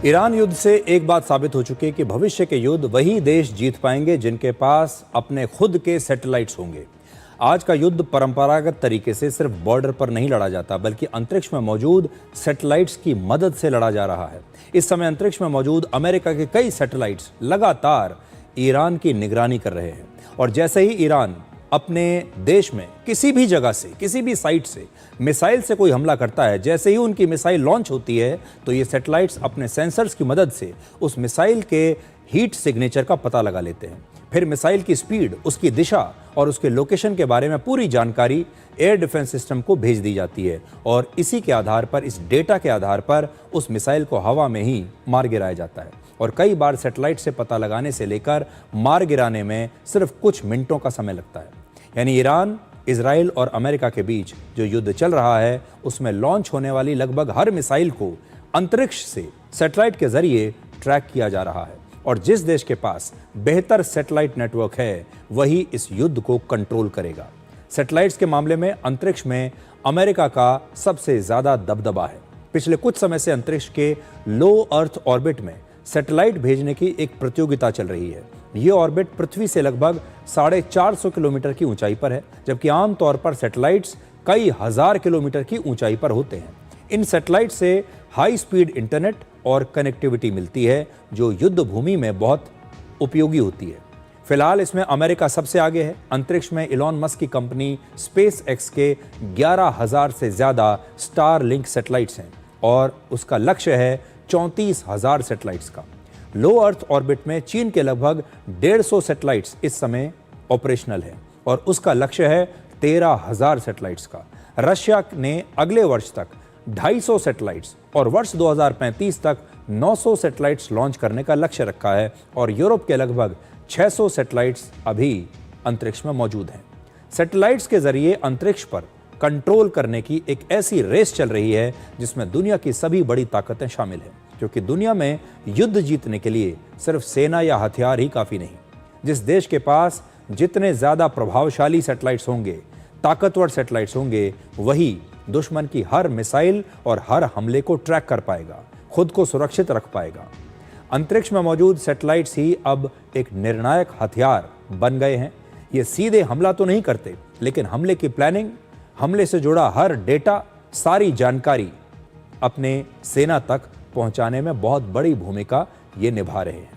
Iran युद्ध से एक बात साबित हो चुकी है कि भविष्य के युद्ध वही देश जीत पाएंगे जिनके पास अपने खुद के सैटेलाइट्स होंगे। आज का युद्ध परंपरागत तरीके से सिर्फ बॉर्डर पर नहीं लड़ा जाता, बल्कि अंतरिक्ष में मौजूद सैटेलाइट्स की मदद से लड़ा जा रहा है। इस समय अंतरिक्ष में मौजूद अमेरिका के कई सैटेलाइट्स लगातार ईरान की निगरानी कर रहे हैं, और जैसे ही ईरान अपने देश में किसी भी जगह से, किसी भी साइट से मिसाइल से कोई हमला करता है, जैसे ही उनकी मिसाइल लॉन्च होती है तो ये सैटेलाइट्स अपने सेंसर्स की मदद से उस मिसाइल के हीट सिग्नेचर का पता लगा लेते हैं। फिर मिसाइल की स्पीड, उसकी दिशा और उसके लोकेशन के बारे में पूरी जानकारी एयर डिफेंस सिस्टम को भेज दी जाती है, और इसी के आधार पर, इस डेटा के आधार पर उस मिसाइल को हवा में ही मार गिराया जाता है। और कई बार सैटेलाइट से पता लगाने से लेकर मार गिराने में सिर्फ कुछ मिनटों का समय लगता है। यानी ईरान, इजराइल और अमेरिका के बीच जो युद्ध चल रहा है, उसमें लॉन्च होने वाली लगभग हर मिसाइल को अंतरिक्ष से सैटेलाइट के जरिए ट्रैक किया जा रहा है, और जिस देश के पास बेहतर सैटेलाइट नेटवर्क है वही इस युद्ध को कंट्रोल करेगा। सैटेलाइट्स के मामले में अंतरिक्ष में अमेरिका का सबसे ज्यादा दबदबा है। पिछले कुछ समय से अंतरिक्ष के लो अर्थ ऑर्बिट में सैटेलाइट भेजने की एक प्रतियोगिता चल रही है। ये ऑर्बिट पृथ्वी से लगभग 450 किलोमीटर की ऊंचाई पर है, जबकि आमतौर पर सैटेलाइट्स कई हजार किलोमीटर की ऊंचाई पर होते हैं। इन सैटेलाइट से हाई स्पीड इंटरनेट और कनेक्टिविटी मिलती है, जो युद्ध भूमि में बहुत उपयोगी होती है। फिलहाल इसमें अमेरिका सबसे आगे है। अंतरिक्ष में इलॉन मस्क की कंपनी स्पेस एक्स के 11,000 से ज्यादा स्टारलिंक सैटेलाइट्स हैं, और उसका लक्ष्य है 34,000 सैटेलाइट्स का। लो अर्थ ऑर्बिट में चीन के लगभग 150 सैटेलाइट्स इस समय ऑपरेशनल है, और उसका लक्ष्य है 13,000 सैटेलाइट्स का। रशिया ने अगले वर्ष तक 250 सैटेलाइट्स और वर्ष 2035 तक 900 सैटेलाइट्स लॉन्च करने का लक्ष्य रखा है, और यूरोप के लगभग 600 सैटेलाइट्स अभी अंतरिक्ष में मौजूद हैं। सैटेलाइट्स के जरिए अंतरिक्ष पर कंट्रोल करने की एक ऐसी रेस चल रही है जिसमें दुनिया की सभी बड़ी ताकतें शामिल हैं, क्योंकि दुनिया में युद्ध जीतने के लिए सिर्फ सेना या हथियार ही काफी नहीं। जिस देश के पास जितने ज्यादा प्रभावशाली सैटेलाइट्स होंगे, ताकतवर सैटेलाइट्स होंगे, वही दुश्मन की हर मिसाइल और हर हमले को ट्रैक कर पाएगा, खुद को सुरक्षित रख पाएगा। अंतरिक्ष में मौजूद सैटेलाइट्स ही अब एक निर्णायक हथियार बन गए हैं। ये सीधे हमला तो नहीं करते, लेकिन हमले की प्लानिंग, हमले से जुड़ा हर डेटा, सारी जानकारी अपने सेना तक पहुंचाने में बहुत बड़ी भूमिका ये निभा रहे हैं।